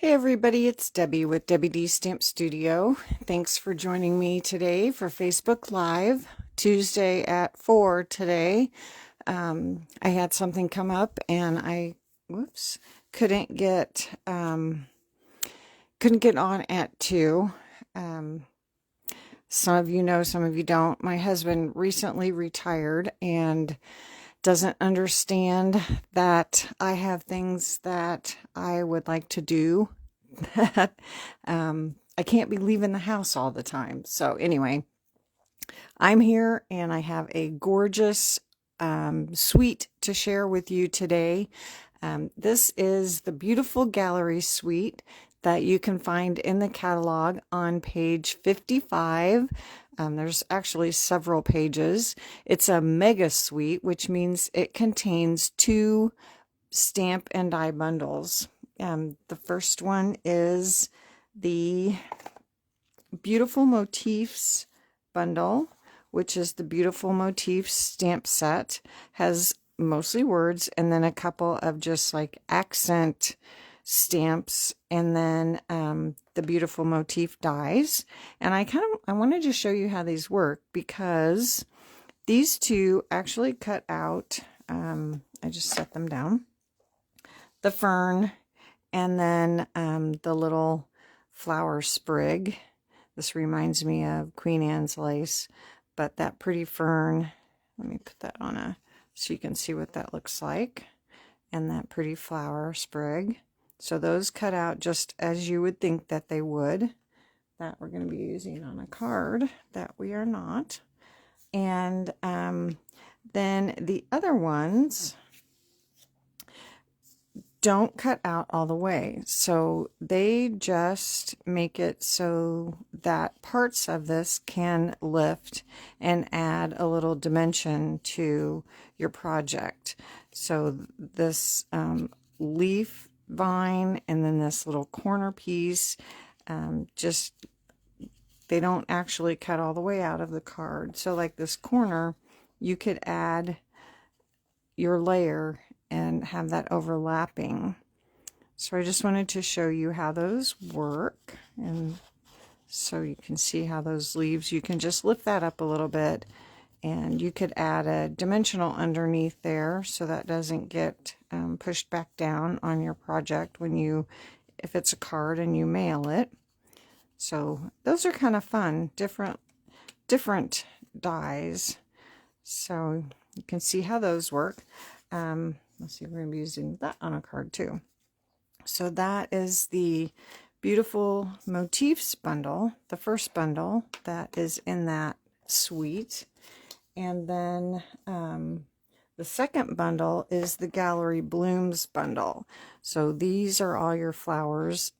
Hey everybody, it's Debbie with Debbie D Stamp Studio. Thanks for joining me today for Facebook Live, Tuesday at 4 today. I had something come up and I, couldn't get, couldn't get on at 2. Some of you know, some of you don't. My husband recently retired and doesn't understand that I have things that I would like to do that I can't be leaving the house all the time. So anyway, I'm here and I have a gorgeous suite to share with you today. This is the beautiful gallery suite that you can find in the catalog on page 55. There's actually several pages. It's a mega suite, which means it contains 2 stamp and die bundles. The first one is the Beautiful Motifs bundle, which is the Beautiful Motifs stamp set. Has mostly words and then a couple of just like accent stamps, and then the Beautiful Motif dies. And I wanted to show you how these work because these 2 actually cut out, I just set them down, the fern and then the little flower sprig. This reminds me of Queen Anne's lace, but that pretty fern, let me put that on so you can see what that looks like, and that pretty flower sprig. So those cut out just as you would think that they would, that we're going to be using on a card that we are not. And then the other ones don't cut out all the way, so they just make it so that parts of this can lift and add a little dimension to your project. So this leaf vine and then this little corner piece, just they don't actually cut all the way out of the card. So like this corner, you could add your layer and have that overlapping. So I just wanted to show you how those work, and so you can see how those leaves, you can just lift that up a little bit and you could add a dimensional underneath there so that doesn't get pushed back down on your project when you, if it's a card and you mail it. So those are kind of fun, different dies. So you can see how those work. Let's see, we're going to be using that on a card too. So that is the Beautiful Motifs bundle, the first bundle that is in that suite. And then the second bundle is the Gallery Blooms bundle. So these are all your flowers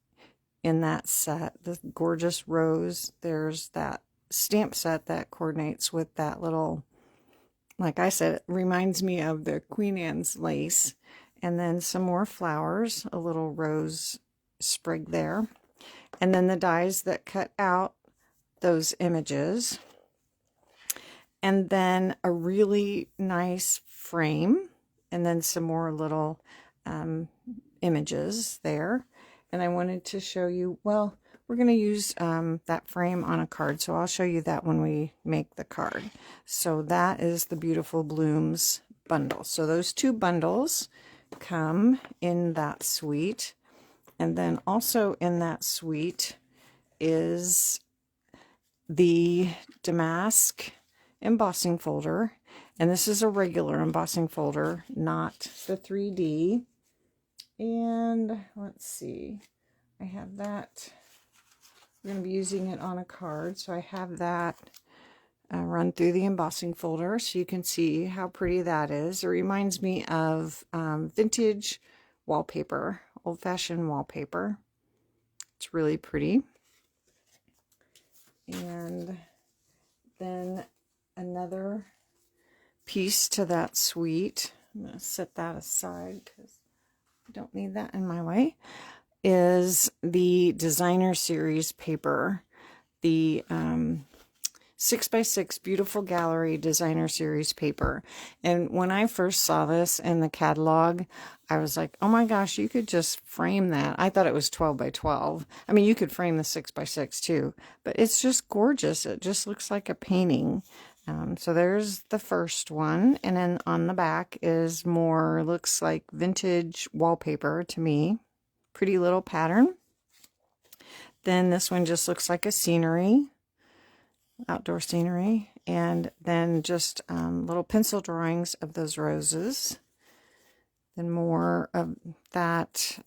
in that set. The gorgeous rose, there's that stamp set that coordinates with that little, like I said, it reminds me of the Queen Anne's lace. And then some more flowers, a little rose sprig there. And then the dies that cut out those images. And then a really nice frame. And then some more little images there. And I wanted to show you, well, we're going to use that frame on a card, so I'll show you that when we make the card. So that is the Beautiful Blooms bundle. So those 2 bundles come in that suite. And then also in that suite is the Damask embossing folder. And this is a regular embossing folder, not the 3D. And let's see, I have that. We're going to be using it on a card, so I have that run through the embossing folder so you can see how pretty that is. It reminds me of vintage wallpaper, old-fashioned wallpaper. It's really pretty. And then another piece to that suite, I'm going to set that aside because I don't need that in my way, is the Designer Series paper. The 6x6 Beautiful Gallery Designer Series paper. And when I first saw this in the catalog, I was like, oh my gosh, you could just frame that. I thought it was 12 by 12. I mean, you could frame the 6x6 too, but it's just gorgeous. It just looks like a painting. So there's the first one. And then on the back is more, looks like vintage wallpaper to me. Pretty little pattern. Then this one just looks like a scenery. Outdoor scenery, and then just little pencil drawings of those roses. Then more of that,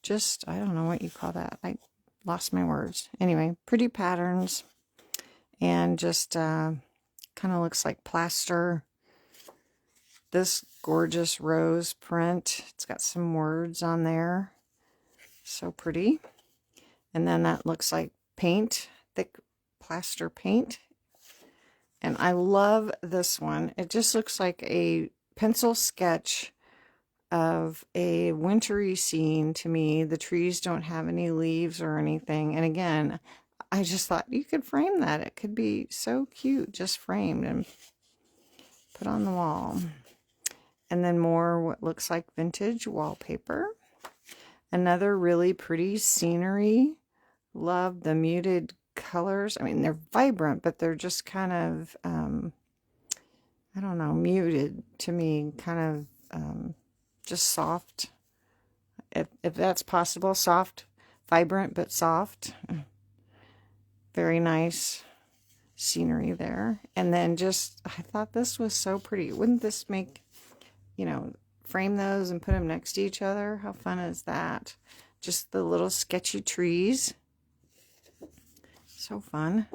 just, I don't know what you call that. I lost my words. Anyway, pretty patterns, and just kind of looks like plaster. This gorgeous rose print. It's got some words on there. So pretty. And then that looks like paint, thick plaster paint. And I love this one. It just looks like a pencil sketch of a wintry scene to me. The trees don't have any leaves or anything. And again, I just thought you could frame that. It could be so cute, just framed and put on the wall. And then more what looks like vintage wallpaper. Another really pretty scenery. Love the muted colors. I mean, they're vibrant, but they're just kind of, I don't know, muted to me, kind of just soft. If that's possible, soft, vibrant, but soft. Very nice scenery there. And then just, I thought this was so pretty. Wouldn't this make, you know, frame those and put them next to each other? How fun is that? Just the little sketchy trees. So fun.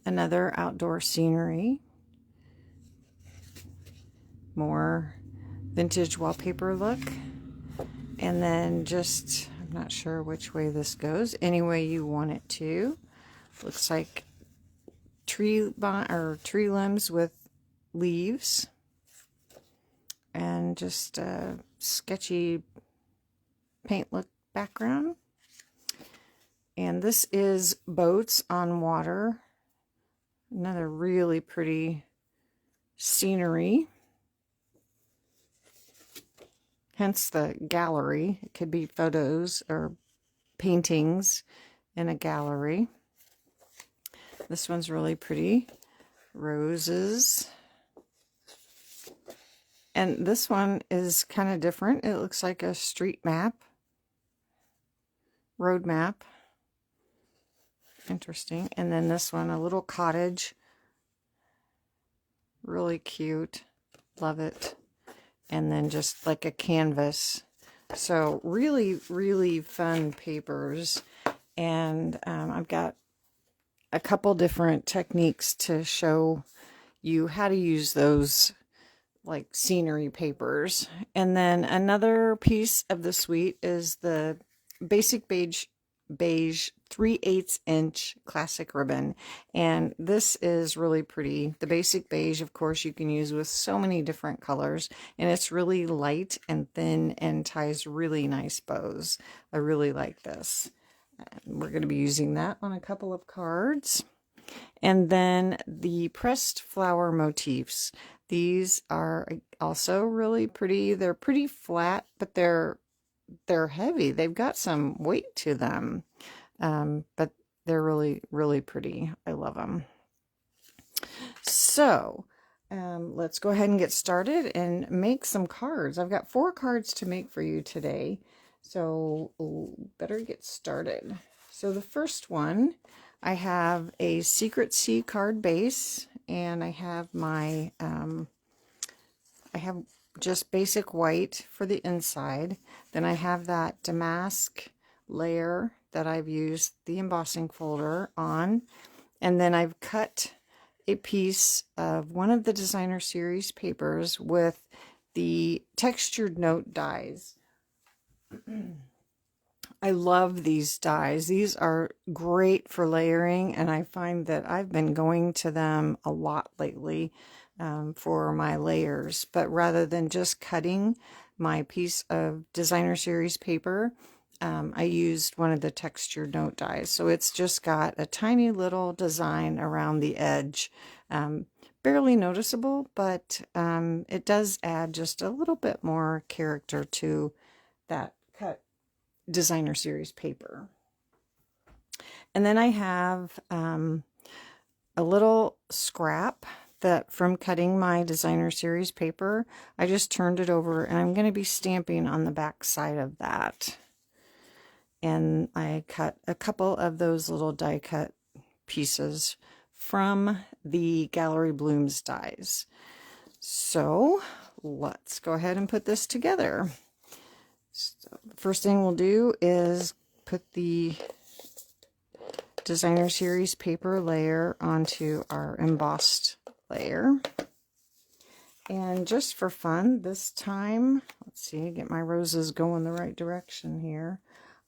Another outdoor scenery. More vintage wallpaper look. And then just, I'm not sure which way this goes. Any way you want it to. Looks like tree limbs with leaves. And just a sketchy paint look background. And this is boats on water. Another really pretty scenery. Hence the gallery. It could be photos or paintings in a gallery. This one's really pretty. Roses. And this one is kind of different. It looks like a street map. Road map. Interesting. And then this one, a little cottage. Really cute. Love it. And then just like a canvas. So really, really fun papers. And I've got a couple different techniques to show you how to use those like scenery papers. And then another piece of the suite is the basic beige 3/8 inch classic ribbon, and this is really pretty. The basic beige, of course, you can use with so many different colors, and it's really light and thin and ties really nice bows. I really like this. And we're going to be using that on a couple of cards. And then the pressed flower motifs. These are also really pretty. They're pretty flat, but they're heavy. They've got some weight to them, but they're really, really pretty. I love them. So let's go ahead and get started and make some cards. I've got 4 cards to make for you today, so better get started. So the first one, I have a Secret Sea card base, and I have my I have just basic white for the inside. Then I have that damask layer that I've used the embossing folder on. And then I've cut a piece of one of the designer series papers with the textured note dies. I love these dies. These are great for layering, and I find that I've been going to them a lot lately for my layers. But rather than just cutting my piece of designer series paper, I used one of the textured note dies. So it's just got a tiny little design around the edge. Barely noticeable, but it does add just a little bit more character to that cut designer series paper. And then I have a little scrap that from cutting my designer series paper. I just turned it over and I'm going to be stamping on the back side of that. And I cut a couple of those little die cut pieces from the Gallery Blooms dies. So let's go ahead and put this together. So the first thing we'll do is put the designer series paper layer onto our embossed layer. And just for fun, this time, let's see, get my roses going the right direction here.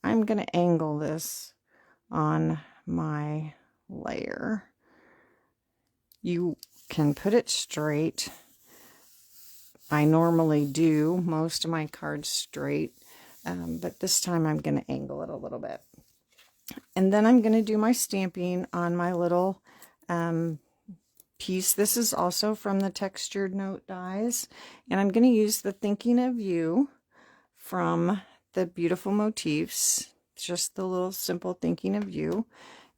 I'm going to angle this on my layer. You can put it straight. I normally do most of my cards straight, but this time I'm going to angle it a little bit. And then I'm going to do my stamping on my little piece. This is also from the textured note dies, and I'm going to use the Thinking of You from the Beautiful Motifs, just the little simple Thinking of You,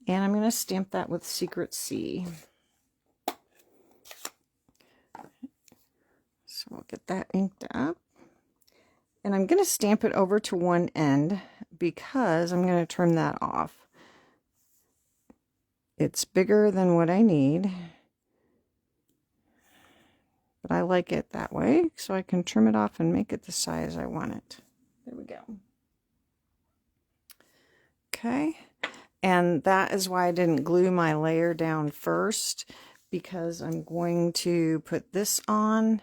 and I'm going to stamp that with Secret C. So we'll get that inked up, and I'm going to stamp it over to one end because I'm going to trim that off. It's bigger than what I need, but I like it that way, so I can trim it off and make it the size I want it. There we go. Okay, and that is why I didn't glue my layer down first, because I'm going to put this on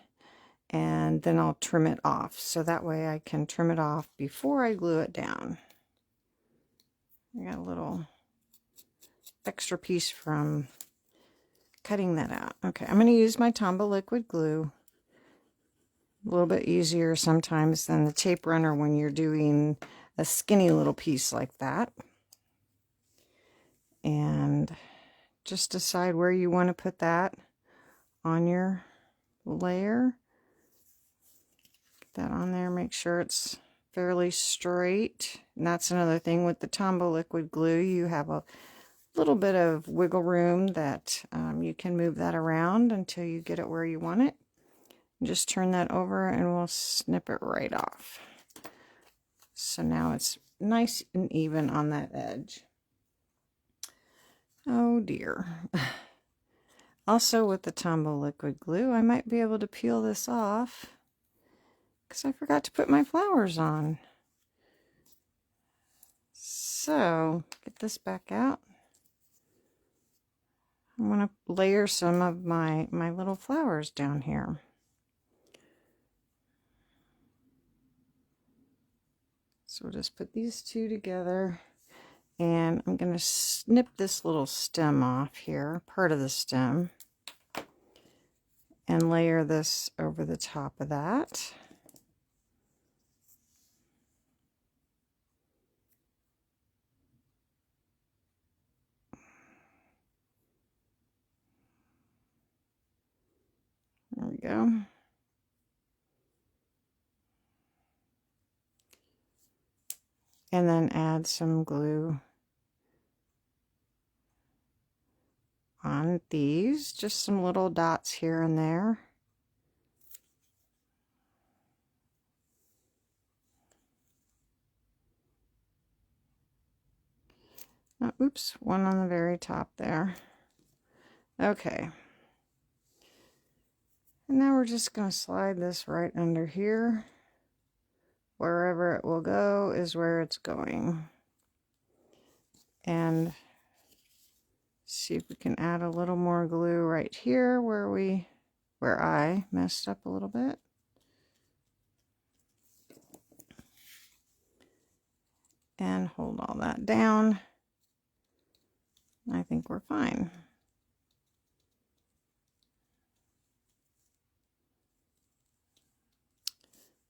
and then I'll trim it off, so that way I can trim it off before I glue it down. I got a little extra piece from cutting that out. Okay, I'm going to use my Tombow liquid glue. A little bit easier sometimes than the tape runner when you're doing a skinny little piece like that. And just decide where you want to put that on your layer. Get that on there, make sure it's fairly straight. And that's another thing with the Tombow liquid glue, you have a little bit of wiggle room that you can move that around until you get it where you want it. Just turn that over and we'll snip it right off. So now it's nice and even on that edge. Oh dear. Also with the Tombow liquid glue, I might be able to peel this off because I forgot to put my flowers on. So get this back out. I'm going to layer some of my little flowers down here. So we'll just put these two together, and I'm going to snip this little stem off here, part of the stem, and layer this over the top of that. There we go. And then add some glue on these, just some little dots here and there. Oh, oops, one on the very top there. Okay. And now we're just going to slide this right under here. Wherever it will go is where it's going. And see if we can add a little more glue right here where I messed up a little bit. And hold all that down. I think we're fine.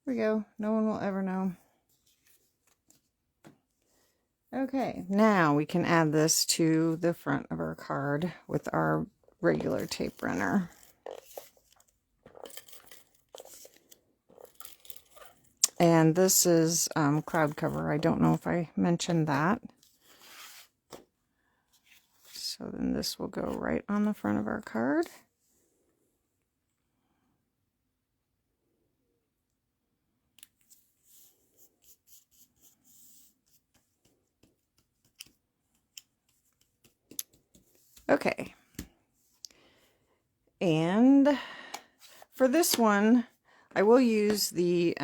There we go. No one will ever know. Okay, now we can add this to the front of our card with our regular tape runner. And this is cloud cover. I don't know if I mentioned that. So then this will go right on the front of our card. Okay. And for this one, I will use the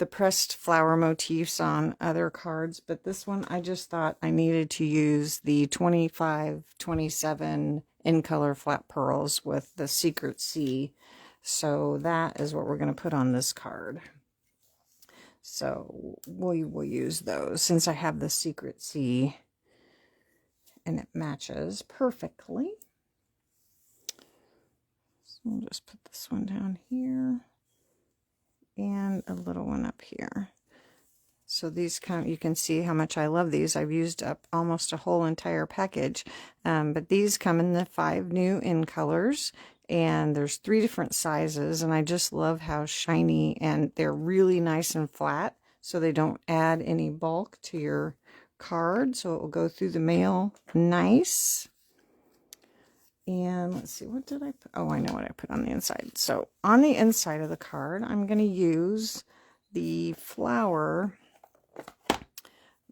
pressed flower motifs on other cards, but this one I just thought I needed to use the 25-27 in color flat pearls with the Secret C. So that is what we're going to put on this card. So we will use those since I have the Secret C and it matches perfectly. So we'll just put this one down here and a little one up here. So these you can see how much I love these. I've used up almost a whole entire package, but these come in the 5 new in colors, and there's 3 different sizes, and I just love how shiny, and they're really nice and flat, so they don't add any bulk to your card, so it will go through the mail nice. And let's see, what did I put? Oh, I know what I put on the inside. So on the inside of the card, I'm going to use the flower,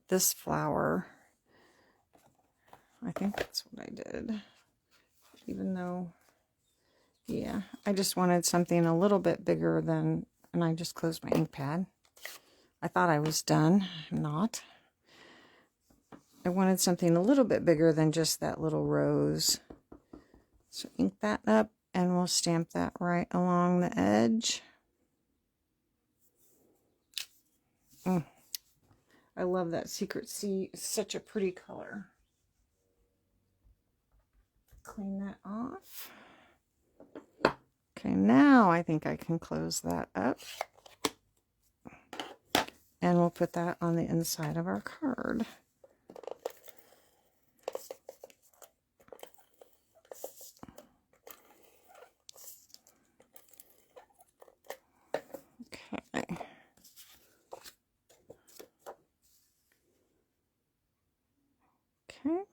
this flower. I think that's what I did. Even though, yeah, I just wanted something a little bit bigger than, and I just closed my ink pad. I thought I was done. I'm not. I wanted something a little bit bigger than just that little rose. So ink that up and we'll stamp that right along the edge. I love that Secret C. It's such a pretty color. Clean that off. Okay, now I think I can close that up. And we'll put that on the inside of our card. Okay. Okay.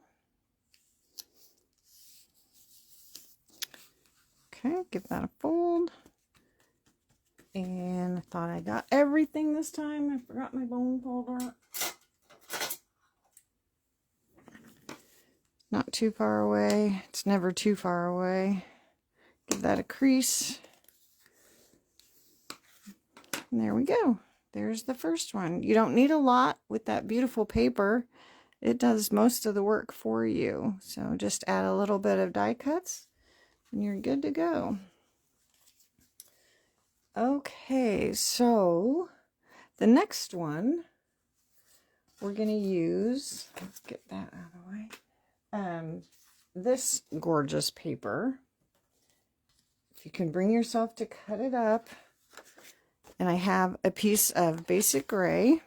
Okay, give that a fold. And I thought I got everything this time. I forgot my bone folder. Not too far away. It's never too far away. Give that a crease. And there we go. There's the first one. You don't need a lot with that beautiful paper. It does most of the work for you. So just add a little bit of die cuts and you're good to go. Okay, so the next one we're going to use, let's get that out of the way, this gorgeous paper. If you can bring yourself to cut it up, and I have a piece of basic gray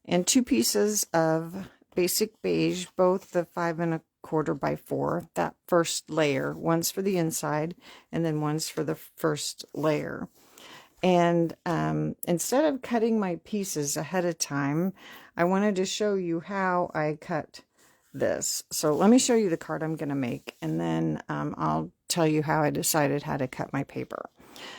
and 2 pieces of basic beige, both the 5 1/4 by 4, that first layer. One's for the inside and then one's for the first layer. And instead of cutting my pieces ahead of time, I wanted to show you how I cut this. So let me show you the card I'm going to make, and then I'll tell you how I decided how to cut my paper.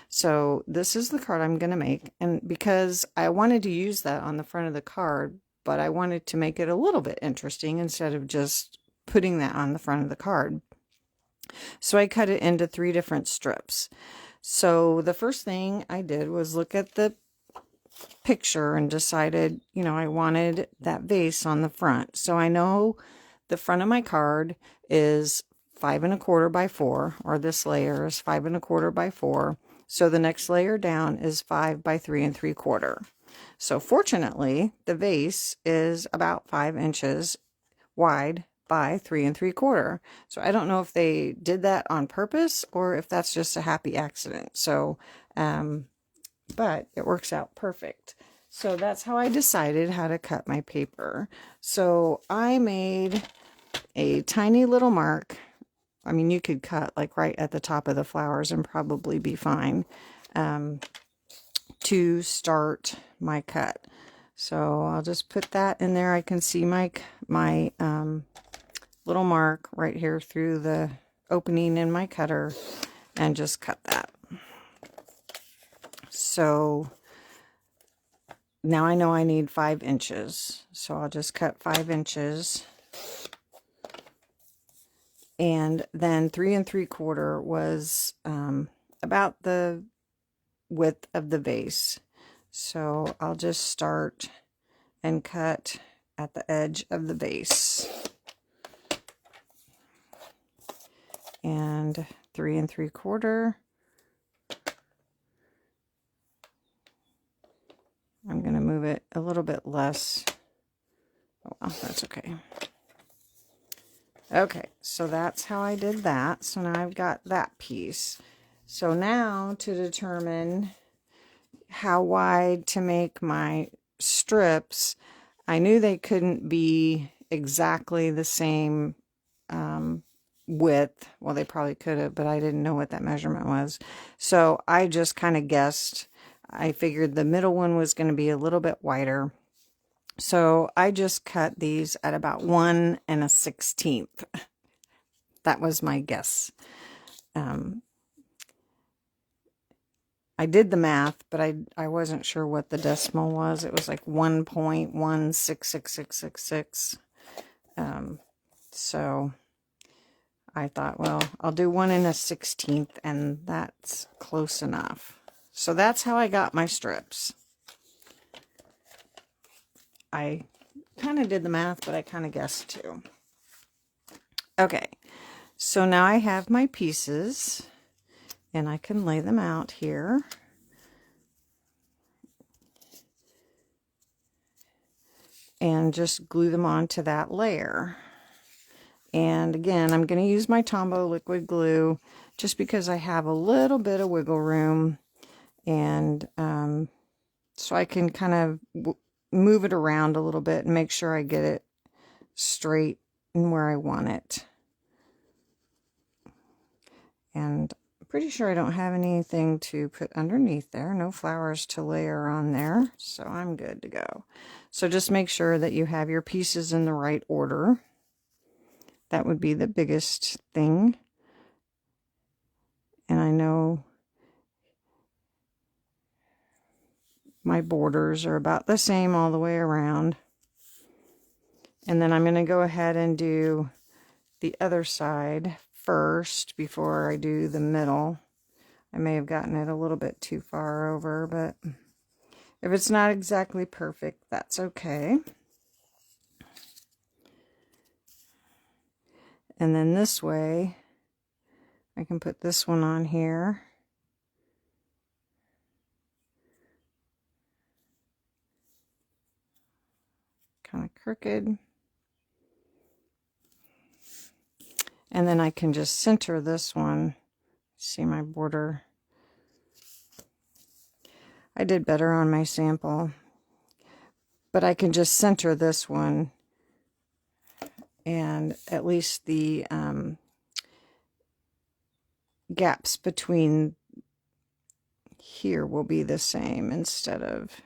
So this is the card I'm going to make, and because I wanted to use that on the front of the card, but I wanted to make it a little bit interesting instead of just putting that on the front of the card. So I cut it into 3 different strips. So the first thing I did was look at the picture and decided, you know, I wanted that vase on the front. So I know the front of my card is 5 1/4 by 4, or this layer is 5 1/4 by 4. So the next layer down is 5 by 3 3/4. So fortunately, the vase is about 5 inches wide by 3 3/4. So I don't know if they did that on purpose or if that's just a happy accident. So, but it works out perfect. So that's how I decided how to cut my paper. So I made a tiny little mark. I mean, you could cut like right at the top of the flowers and probably be fine, to start my cut. So I'll just put that in there. I can see my little mark right here through the opening in my cutter, and just cut that. So now I know I need 5 inches. So I'll just cut 5 inches. And then 3 3/4 was about the width of the vase. So I'll just start and cut at the edge of the vase. And 3 3/4. I'm going to move it a little bit less. Oh, well, that's okay. Okay, so that's how I did that. So now I've got that piece. So now to determine how wide to make my strips, I knew they couldn't be exactly the same width. Well, they probably could have, but I didn't know what that measurement was. So I just kind of guessed. I figured the middle one was going to be a little bit wider. So I just cut these at about 1 1/16. That was my guess. I did the math, but I wasn't sure what the decimal was. It was like 1.166666. So I thought, well, I'll do 1 1/16, and that's close enough. So that's how I got my strips. I kind of did the math, but I kind of guessed too. Okay, so now I have my pieces, and I can lay them out here. And just glue them onto that layer. And again, I'm going to use my Tombow liquid glue just because I have a little bit of wiggle room, and so I can kind of move it around a little bit and make sure I get it straight and where I want it. And I'm pretty sure I don't have anything to put underneath there, no flowers to layer on there, so I'm good to go. So just make sure that you have your pieces in the right order. That would be the biggest thing. And I know my borders are about the same all the way around. And then I'm going to go ahead and do the other side first before I do the middle. I may have gotten it a little bit too far over, but if it's not exactly perfect, that's okay. And then this way, I can put this one on here. Kind of crooked. And then I can just center this one. See my border? I did better on my sample. But I can just center this one. And at least the gaps between here will be the same instead of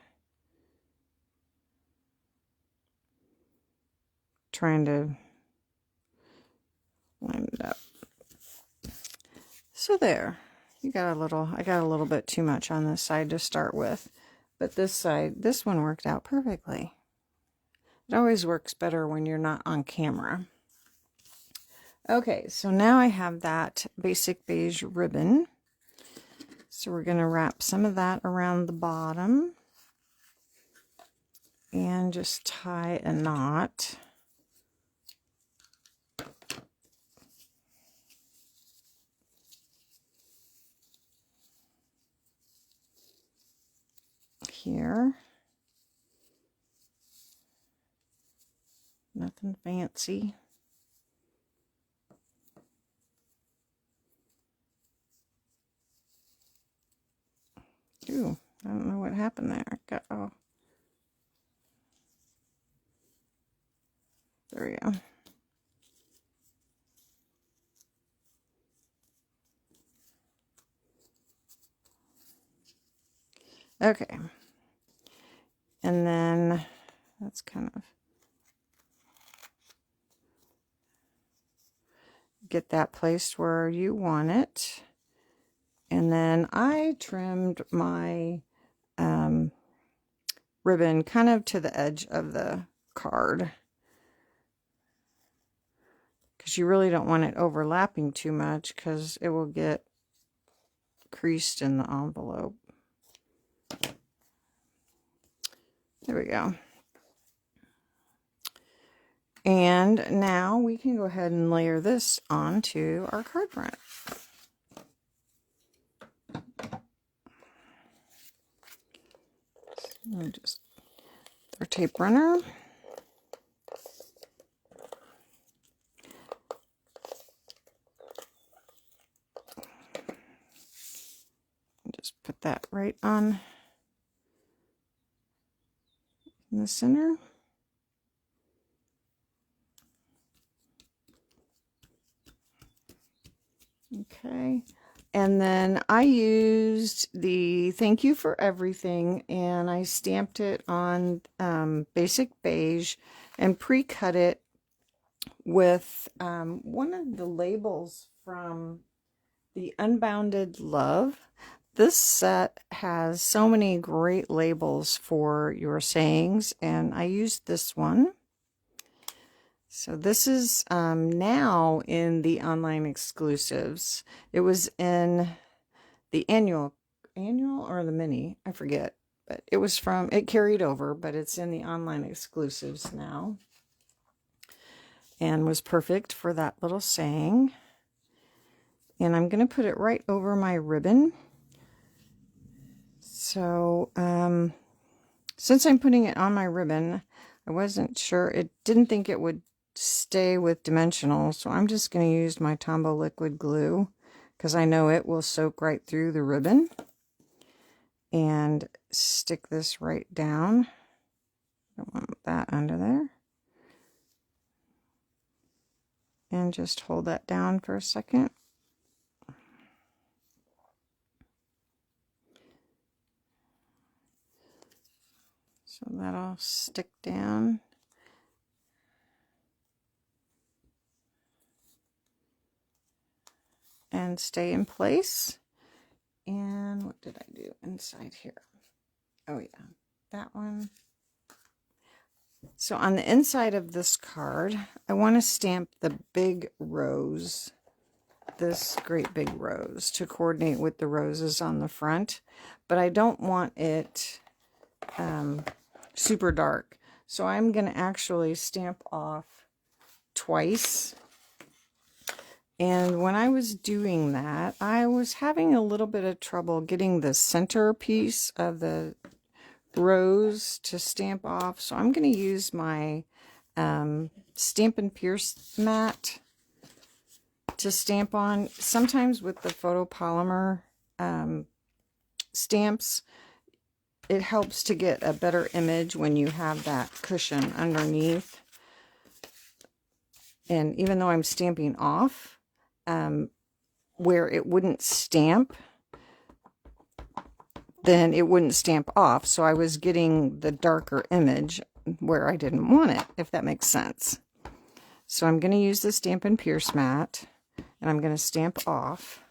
trying to line it up. So there, you got a little, I got a little bit too much on this side to start with, but this side, this one worked out perfectly. It always works better when you're not on camera. Okay, so now I have that basic beige ribbon. So we're going to wrap some of that around the bottom and just tie a knot. Here. Nothing fancy. Ooh, I don't know what happened there. There we go. Okay. And then that's kind of get that placed where you want it. And then I trimmed my ribbon kind of to the edge of the card, because you really don't want it overlapping too much because it will get creased in the envelope. There we go. And now we can go ahead and layer this onto our card front. So just our tape runner. Just put that right on in the center. Okay, and then I used the thank you for everything, and I stamped it on basic beige and pre-cut it with one of the labels from the Unbounded Love. This set has so many great labels for your sayings, and I used this one. So this is now in the online exclusives. It was in the annual or the mini, I forget, but it carried over, but it's in the online exclusives now, and was perfect for that little saying. And I'm going to put it right over my ribbon. So since I'm putting it on my ribbon, I wasn't sure, didn't think it would stay with dimensional, so I'm just going to use my Tombow liquid glue because I know it will soak right through the ribbon, and stick this right down. Don't want that under there, and just hold that down for a second. So that'll stick down. And stay in place. And what did I do inside here? Oh yeah, that one. So on the inside of this card, I want to stamp the big rose, this great big rose, to coordinate with the roses on the front, but I don't want it super dark. So I'm going to actually stamp off twice. And when I was doing that, I was having a little bit of trouble getting the center piece of the rose to stamp off. So I'm going to use my Stampin' Pierce mat to stamp on. Sometimes with the photopolymer stamps, it helps to get a better image when you have that cushion underneath. And even though I'm stamping off, where it wouldn't stamp, then it wouldn't stamp off. So I was getting the darker image where I didn't want it, if that makes sense. So I'm going to use the Stampin' Pierce mat, and I'm going to stamp off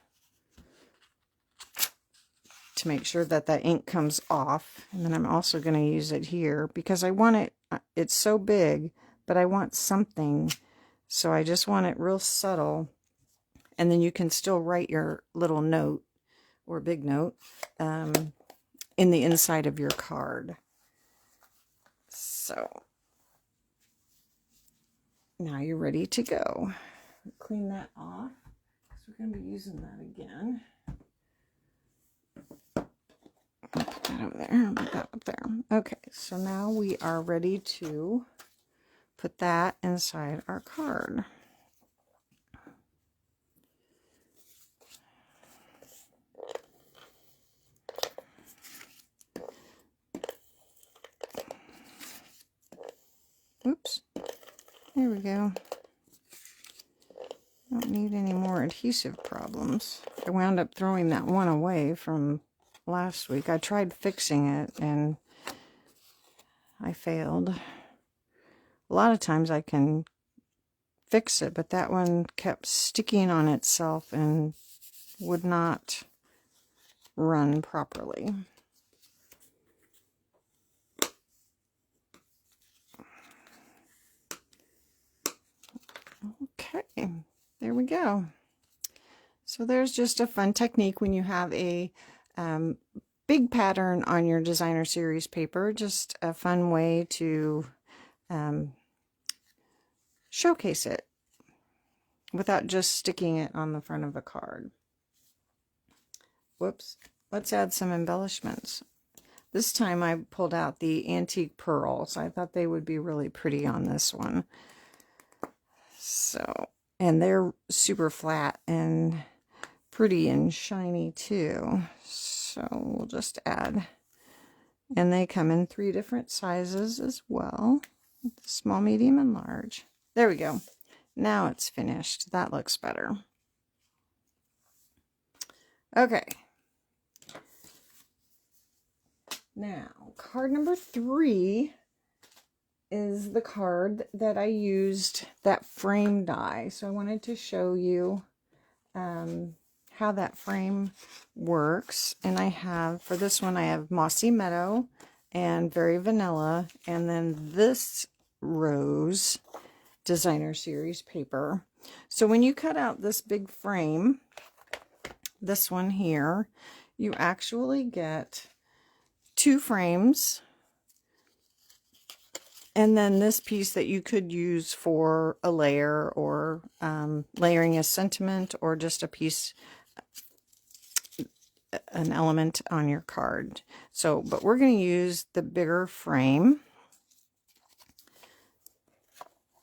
to make sure that that ink comes off. And then I'm also going to use it here because I want it, it's so big, but I want something. So I just want it real subtle. And then you can still write your little note or big note in the inside of your card. So now you're ready to go. Clean that off because we're going to be using that again. Put that over there, put that up there. Okay, so now we are ready to put that inside our card. Oops. There we go. Don't need any more adhesive problems. I wound up throwing that one away from last week. I tried fixing it and I failed. A lot of times I can fix it, but that one kept sticking on itself and would not run properly. Okay, there we go. So there's just a fun technique when you have a big pattern on your designer series paper, just a fun way to showcase it without just sticking it on the front of a card. Whoops. Let's add some embellishments. This time I pulled out the antique pearls. I thought they would be really pretty on this one. So, and they're super flat and pretty and shiny too. So we'll just add. And they come in 3 different sizes as well. Small, medium, and large. There we go. Now it's finished. That looks better. Okay. Now, card number 3 is the card that I used, that frame die. So I wanted to show you how that frame works. And I have, for this one, I have Mossy Meadow and Very Vanilla. And then this rose designer series paper. So when you cut out this big frame, this one here, you actually get 2 frames, and then this piece that you could use for a layer or layering a sentiment or just a piece, an element on your card. So, but we're going to use the bigger frame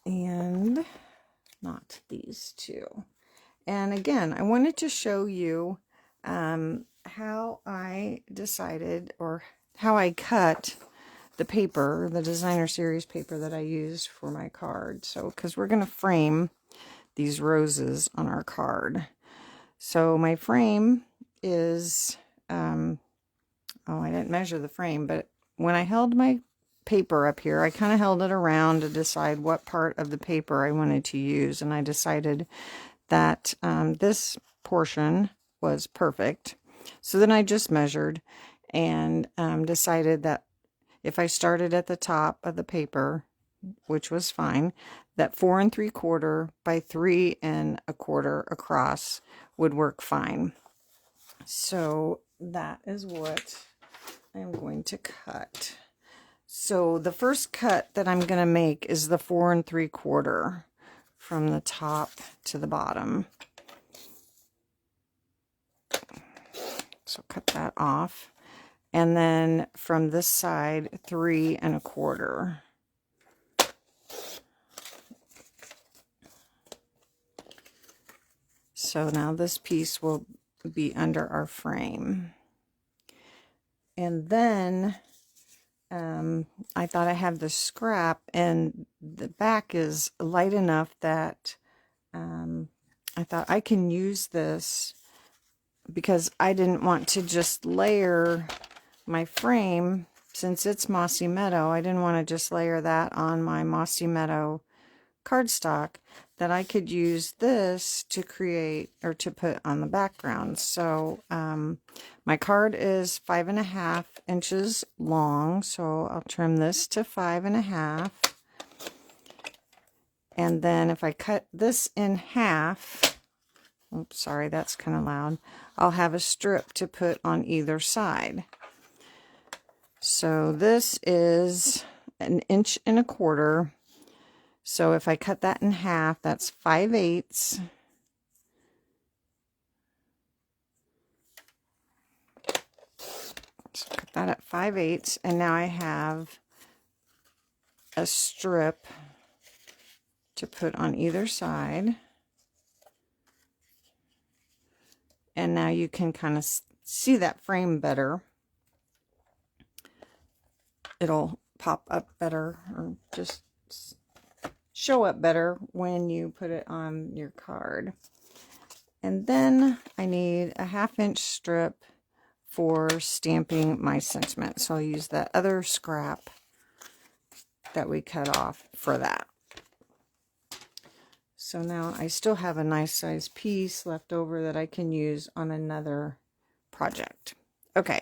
and not these 2. And again, I wanted to show you how I decided, or how I cut the paper, the designer series paper that I used for my card. So, because we're going to frame these roses on our card. So my frame is, oh, I didn't measure the frame, but when I held my paper up here, I kind of held it around to decide what part of the paper I wanted to use. And I decided that this portion was perfect. So then I just measured and decided that if I started at the top of the paper, which was fine, that 4 3/4 by 3 1/4 across would work fine. So that is what I'm going to cut. So the first cut that I'm going to make is the 4 3/4 from the top to the bottom. So cut that off. And then from this side, 3 1/4. So now this piece will be under our frame. And then I thought I had the scrap, and the back is light enough that I thought I can use this, because I didn't want to just layer my frame, since it's Mossy Meadow. I didn't want to just layer that on my Mossy Meadow cardstock, that I could use this to create, or to put on the background. So my card is 5 1/2 inches long, so I'll trim this to 5 1/2. And then if I cut this in half, oops, sorry, that's kind of loud, I'll have a strip to put on either side. So this is 1 1/4 inches. So if I cut that in half, that's 5/8. So cut that at 5/8, and now I have a strip to put on either side. And now you can kind of see that frame better. It'll pop up better, or just show up better when you put it on your card. And then I need a 1/2 inch strip for stamping my sentiment. So I'll use that other scrap that we cut off for that. So now I still have a nice size piece left over that I can use on another project. Okay,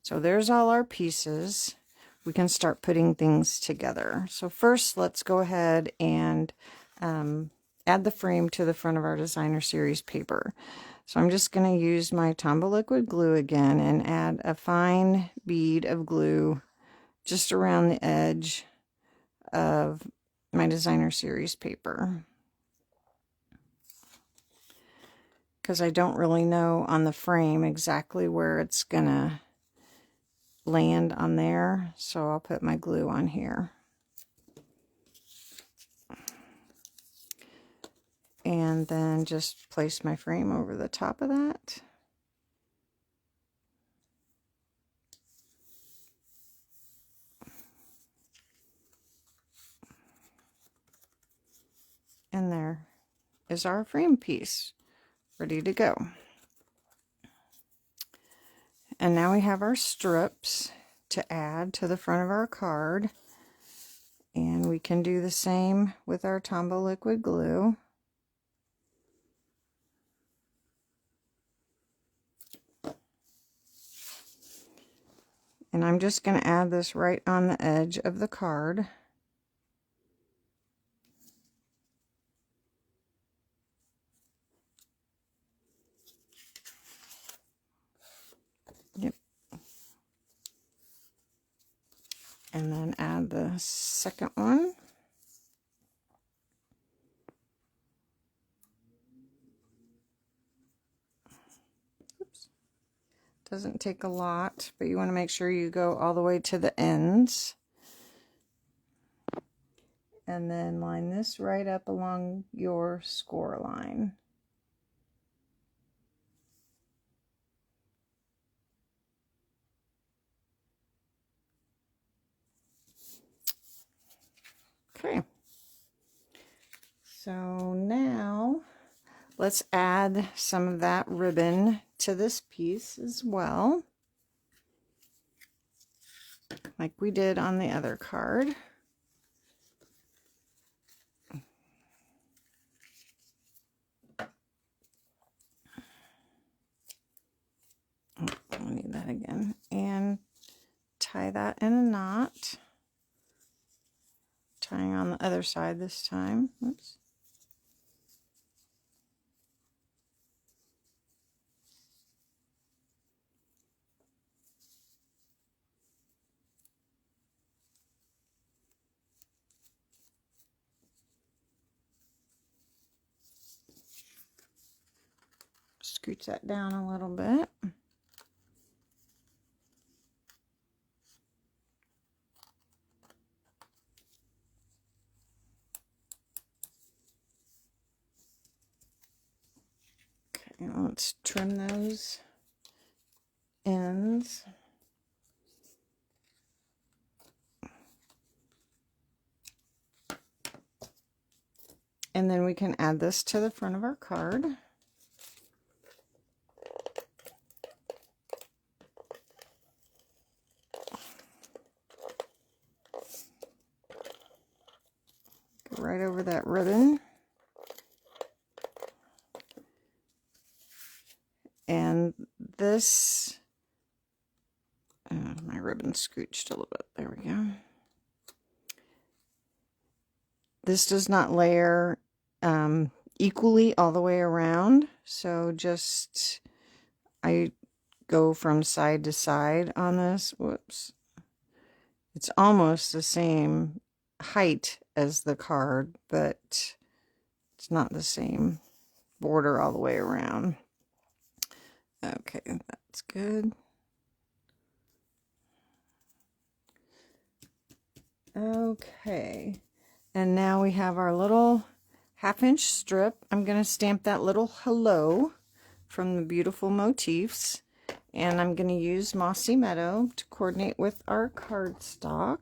so there's all our pieces. We can start putting things together. So first, let's go ahead and add the frame to the front of our designer series paper. So I'm just going to use my Tombow liquid glue again and add a fine bead of glue just around the edge of my designer series paper, because I don't really know on the frame exactly where it's gonna land on there, so I'll put my glue on here. And then just place my frame over the top of that. And there is our frame piece, ready to go. And now we have our strips to add to the front of our card. And we can do the same with our Tombow liquid glue. And I'm just going to add this right on the edge of the card. Yep. And then add the second one. Oops. Doesn't take a lot, but you want to make sure you go all the way to the ends. And then line this right up along your score line. Okay. So now let's add some of that ribbon to this piece as well, like we did on the other card. I need that again. And tie that in a knot. Tying on the other side this time. Oops. Scooch that down a little bit. Okay, let's trim those ends. And then we can add this to the front of our card. Go right over that ribbon. And this, my ribbon scooched a little bit. There we go. This does not layer equally all the way around, so just I go from side to side on this. Whoops. It's almost the same height as the card, but it's not the same border all the way around. Okay, that's good. Okay, and now we have our little 1/2 inch strip. I'm going to stamp that little hello from the Beautiful Motifs, and I'm going to use Mossy Meadow to coordinate with our cardstock.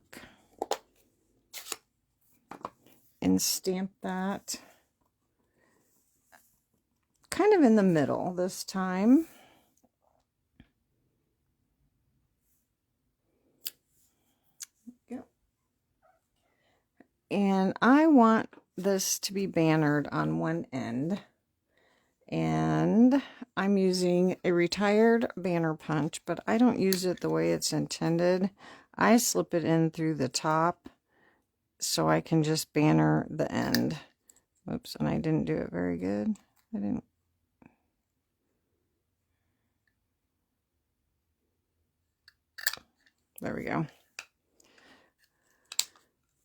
and stamp that kind of in the middle this time. And I want this to be bannered on one end. And I'm using a retired banner punch, but I don't use it the way it's intended. I slip it in through the top so I can just banner the end. Oops, and I didn't do it very good. I didn't. There we go.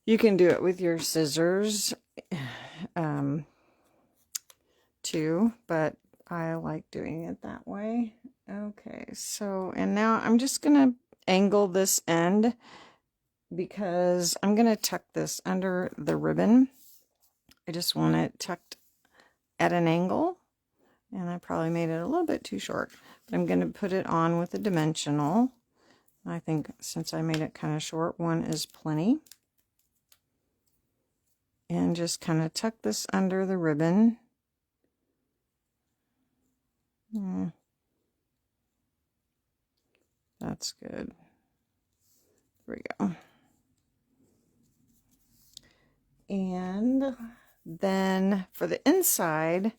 You can do it with your scissors too, but I like doing it that way. Okay, so, and now I'm just going to angle this end because I'm going to tuck this under the ribbon. I just want it tucked at an angle, and I probably made it a little bit too short, but I'm going to put it on with a dimensional. I think since I made it kind of short, 1 is plenty. And just kind of tuck this under the ribbon. That's good. There we go. And then for the inside,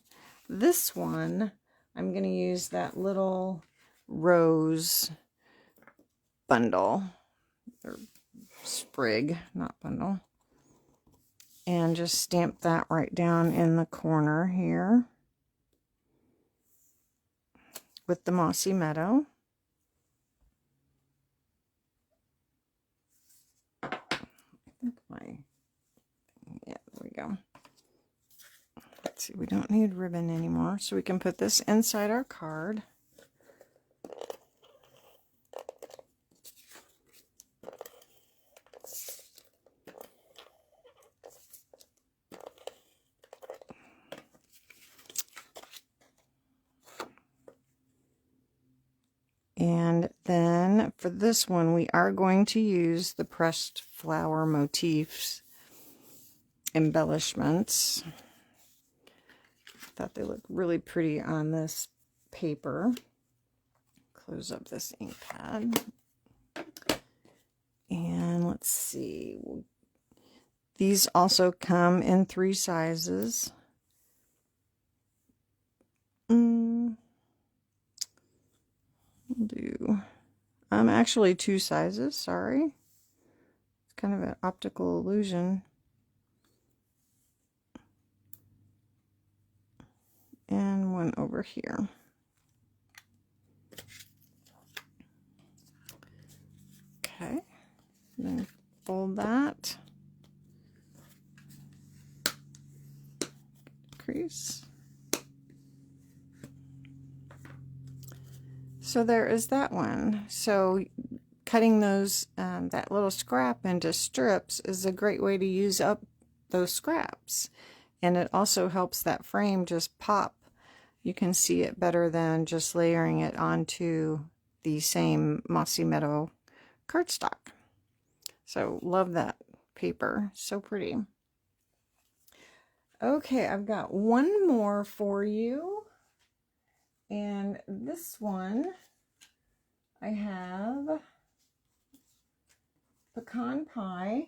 this one, I'm going to use that little rose bundle, or sprig, not bundle. And just stamp that right down in the corner here with the mossy meadow. I think yeah, there we go. Let's see, we don't need ribbon anymore, so we can put this inside our card. And then for this one, we are going to use the pressed flower motifs embellishments. I thought they looked really pretty on this paper. Close up this ink pad. And let's see. These also come in 3 sizes. We'll do actually 2 sizes, sorry. It's kind of an optical illusion. And 1 over here. Okay, then fold that. Crease. So there is that one. So cutting those, that little scrap into strips is a great way to use up those scraps. And it also helps that frame just pop. You can see it better than just layering it onto the same Mossy Meadow cardstock. So love that paper, so pretty. Okay, I've got one more for you. And this one, I have pecan pie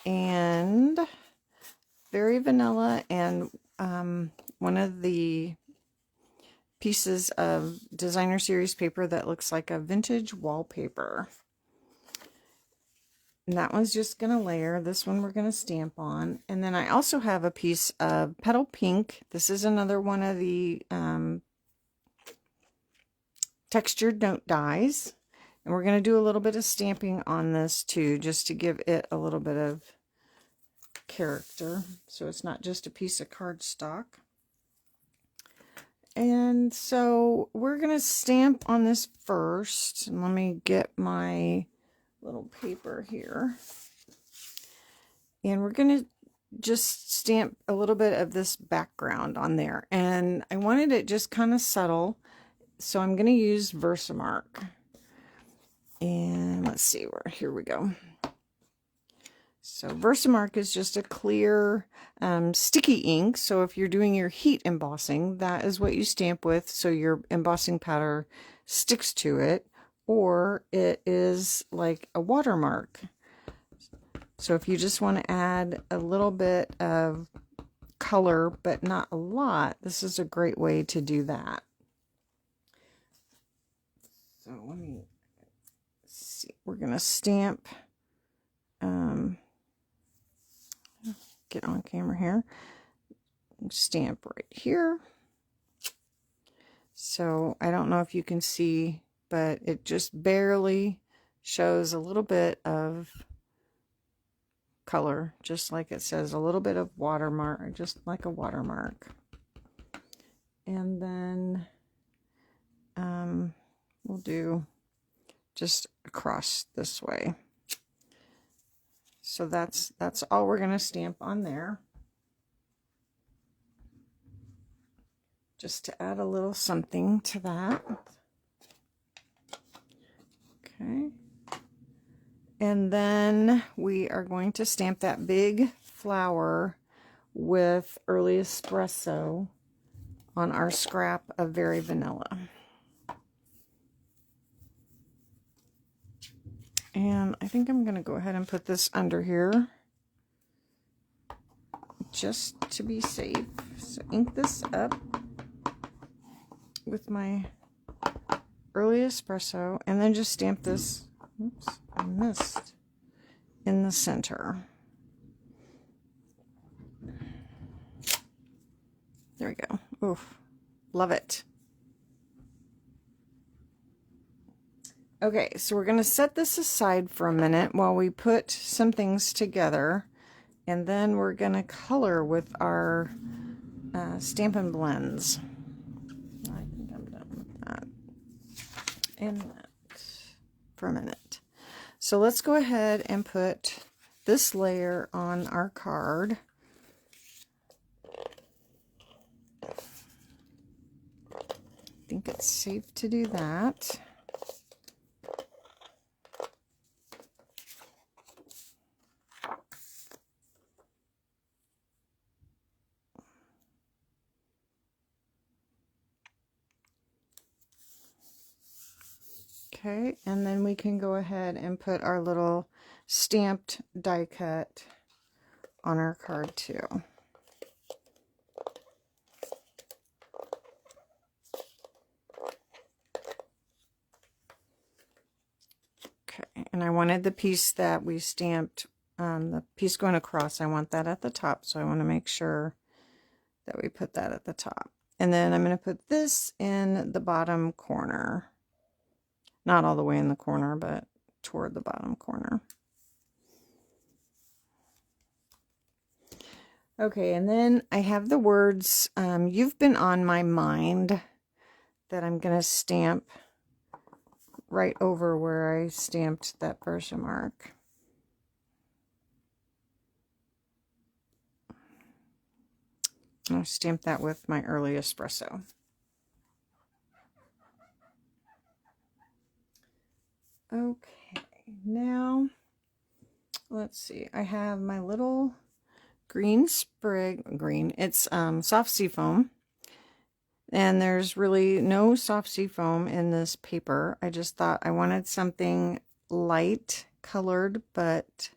and very vanilla, and one of the pieces of designer series paper that looks like a vintage wallpaper. And that one's just going to layer. This one we're going to stamp on. And then I also have a piece of petal pink. This is another one of the textured note dies. And we're going to do a little bit of stamping on this too, just to give it a little bit of character. So it's not just a piece of cardstock. And so we're going to stamp on this first. And let me get my little paper here, and we're going to just stamp a little bit of this background on there, and I wanted it just kind of subtle, so I'm going to use Versamark. And let's see, here we go. So Versamark is just a clear sticky ink. So if you're doing your heat embossing, that is what you stamp with, so your embossing powder sticks to it. Or it is like a watermark. So if you just want to add a little bit of color, but not a lot, this is a great way to do that. So let me see. We're going to stamp, get on camera here, stamp right here. So I don't know if you can see, but it just barely shows a little bit of color, just like it says, a little bit of watermark, just like a watermark. And then we'll do just across this way. So that's all we're going to stamp on there. Just to add a little something to that. Okay. And then we are going to stamp that big flower with Early Espresso on our scrap of Very Vanilla. And I think I'm going to go ahead and put this under here just to be safe. So ink this up with my Early Espresso, and then just stamp this, oops, I missed, in the center. There we go. Oof, love it. Okay, so we're going to set this aside for a minute while we put some things together, and then we're going to color with our Stampin' Blends. I think I'm done with that and that for a minute. So let's go ahead and put this layer on our card. I think it's safe to do that. Okay, and then we can go ahead and put our little stamped die cut on our card too. Okay, and I wanted the piece that we stamped, the piece going across, I want that at the top, so I want to make sure that we put that at the top. And then I'm going to put this in the bottom corner. Not all the way in the corner, but toward the bottom corner. Okay, and then I have the words, You've Been on My Mind, that I'm going to stamp right over where I stamped that Versamark. I'll stamp that with my Early Espresso. Okay, now let's see. I have my little green sprig, it's soft seafoam, and there's really no soft seafoam in this paper. I just thought I wanted something light colored, but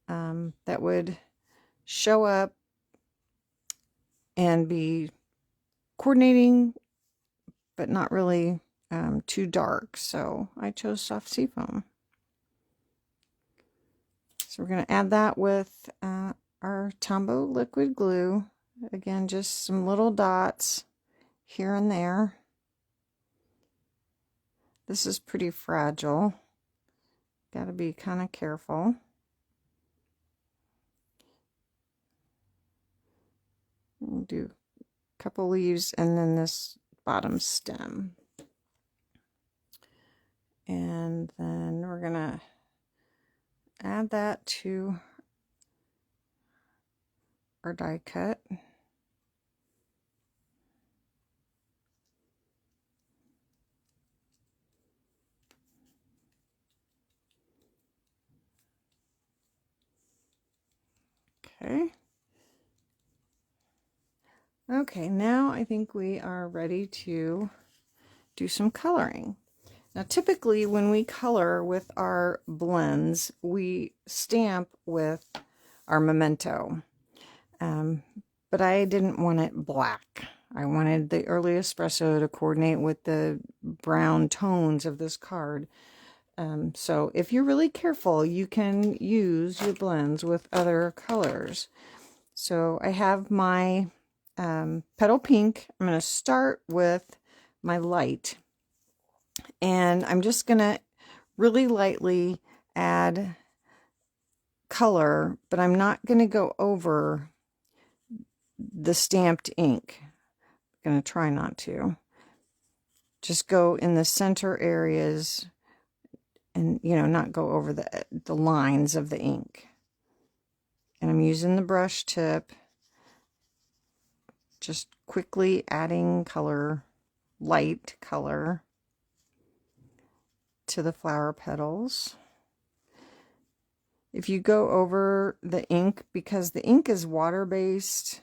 that would show up and be coordinating, but not really too dark, so I chose soft seafoam. So we're going to add that with our Tombow liquid glue. Again, just some little dots here and there. This is pretty fragile. Got to be kind of careful. We'll do a couple leaves and then this bottom stem. And then we're going to add that to our die cut. Okay. Okay, now I think we are ready to do some coloring. Now, typically when we color with our blends, we stamp with our memento. But I didn't want it black. I wanted the early espresso to coordinate with the brown tones of this card. So if you're really careful, you can use your blends with other colors. So I have my petal pink. I'm going to start with my light. And I'm just going to really lightly add color, but I'm not going to go over the stamped ink. I'm going to try not to. Just go in the center areas and, you know, not go over the lines of the ink. And I'm using the brush tip, just quickly adding color, light color, to the flower petals. If you go over the ink, because the ink is water-based,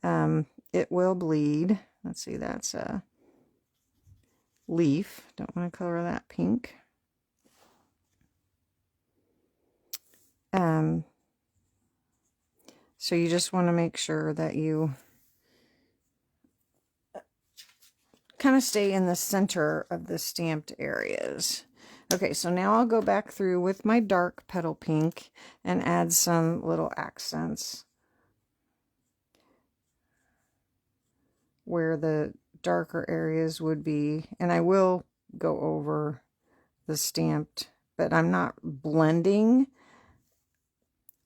it will bleed. Let's see, that's a leaf. Don't want to color that pink. So you just want to make sure that you kind of stay in the center of the stamped areas. Okay, so now I'll go back through with my dark petal pink and add some little accents where the darker areas would be. And I will go over the stamped, but I'm not blending.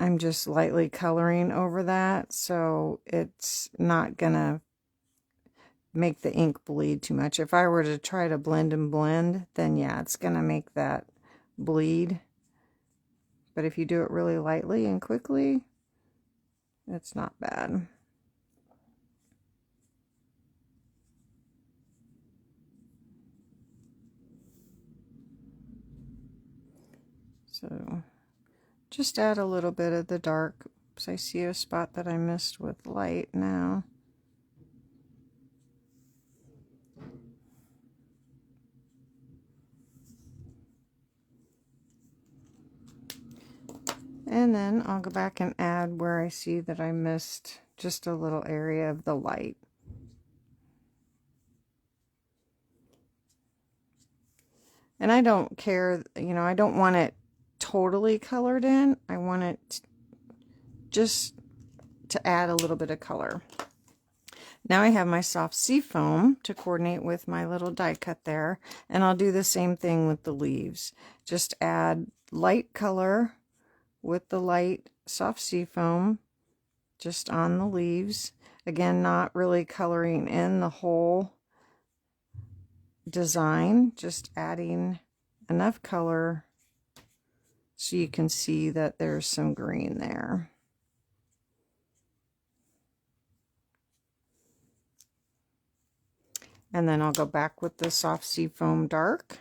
I'm just lightly coloring over that, so it's not gonna make the ink bleed too much. If I were to try to blend and blend, then yeah, it's gonna make that bleed. But if you do it really lightly and quickly, it's not bad. So just add a little bit of the dark. So I see a spot that I missed with light now. And then I'll go back and add where I see that I missed just a little area of the light. And I don't care, you know, I don't want it totally colored in. I want it just to add a little bit of color. Now I have my soft sea foam to coordinate with my little die cut there. And I'll do the same thing with the leaves. Just add light color with the light soft sea foam just on the leaves. Again, not really coloring in the whole design, just adding enough color so you can see that there's some green there. And then I'll go back with the soft sea foam dark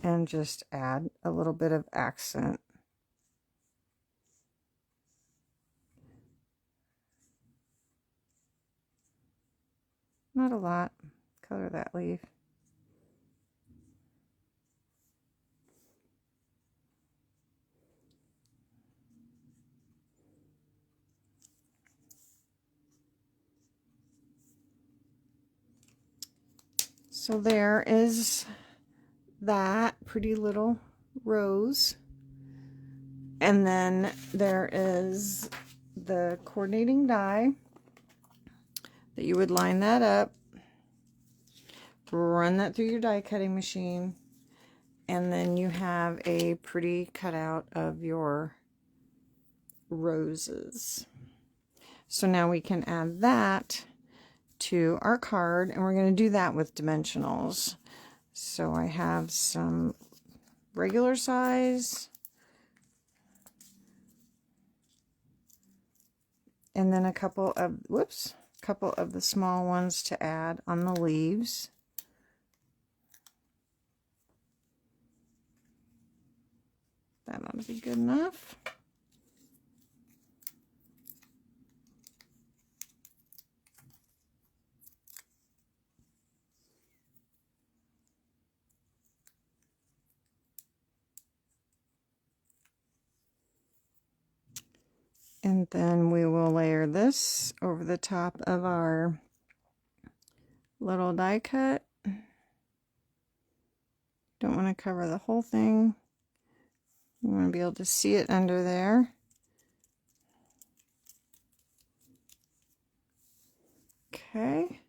and just add a little bit of accent. Not a lot. Color that leaf. So there is that pretty little rose. And then there is the coordinating die that you would line that up, run that through your die cutting machine, and then you have a pretty cutout of your roses. So now we can add that to our card, and we're going to do that with dimensionals. So I have some regular size, and then a couple of the small ones to add on the leaves. That ought to be good enough. Then we will layer this over the top of our little die cut. Don't want to cover the whole thing. You want to be able to see it under there. Okay.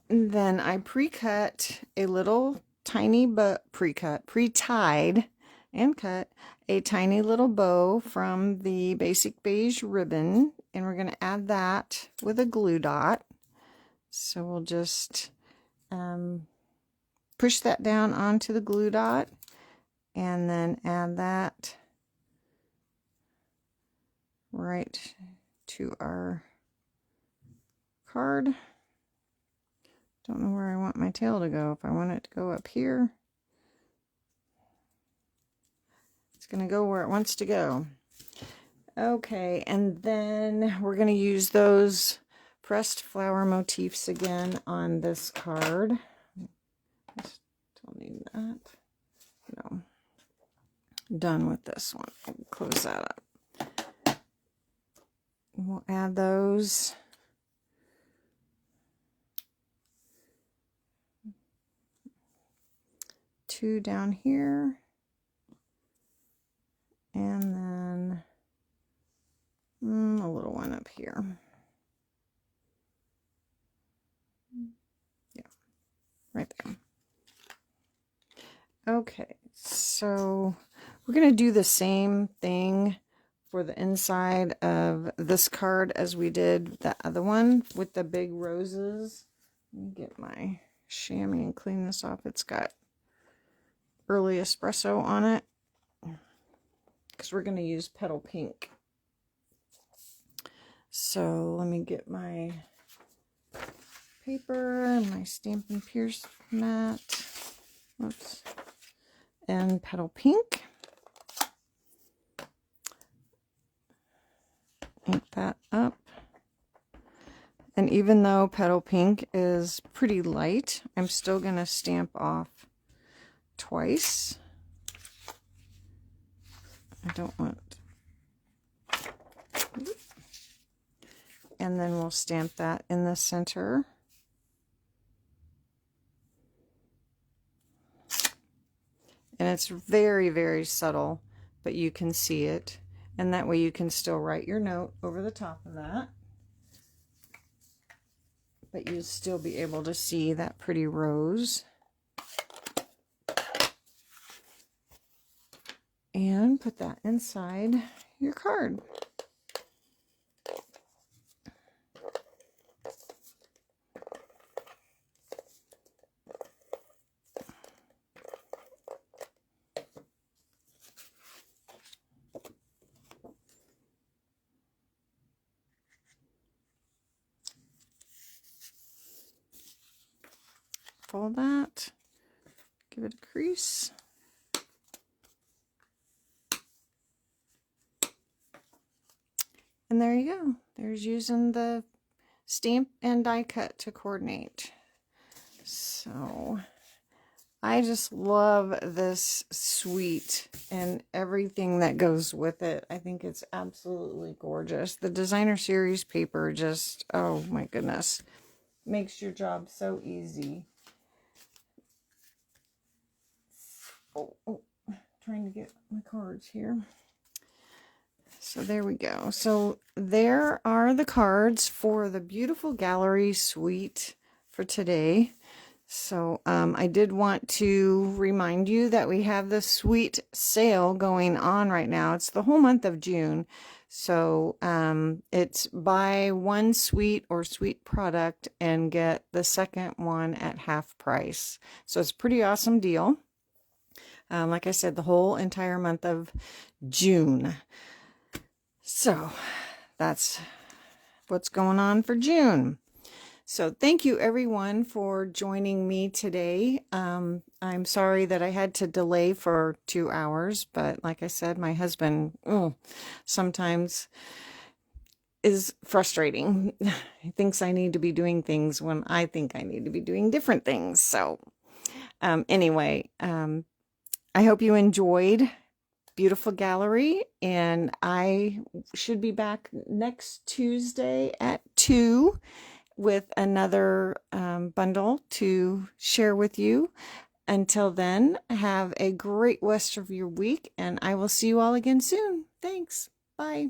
And then I pre-cut a little tiny, but pre-tied and cut a tiny little bow from the basic beige ribbon, and we're going to add that with a glue dot. So we'll just push that down onto the glue dot and then add that right to our card. Don't know where I want my tail to go. If I want it to go up here, it's going to go where it wants to go. Okay, and then we're going to use those pressed flower motifs again on this card. Don't need that. No. Done with this one. Close that up. We'll add those. Two down here. And then a little one up here. Yeah, right there. Okay, so we're going to do the same thing for the inside of this card as we did the other one with the big roses. Let me get my chamois and clean this off. It's got early espresso on it because we're going to use petal pink. So let me get my paper and my Stampin' Pierce mat. Oops. And petal pink. Ink that up. And even though petal pink is pretty light, I'm still going to stamp off twice. I don't want. And then we'll stamp that in the center. And it's very, very subtle, but you can see it. And that way you can still write your note over the top of that. But you'll still be able to see that pretty rose. And put that inside your card. Fold that, give it a crease. And there you go. There's using the stamp and die cut to coordinate. So I just love this suite and everything that goes with it. I think it's absolutely gorgeous. The designer series paper just, oh my goodness, makes your job so easy. Oh, trying to get my cards here. So there we go. So there are the cards for the beautiful gallery suite for today. So I did want to remind you that we have the suite sale going on right now. It's the whole month of June. So it's buy one suite or suite product and get the second one at half price. So it's a pretty awesome deal. Like I said, the whole entire month of June. So that's what's going on for June. So thank you everyone for joining me today. I'm sorry that I had to delay for 2 hours, but like I said, my husband sometimes is frustrating. He thinks I need to be doing things when I think I need to be doing different things. So anyway, I hope you enjoyed beautiful gallery, and I should be back next Tuesday at 2 with another bundle to share with you. Until then, have a great rest of your week, and I will see you all again soon. Thanks. Bye.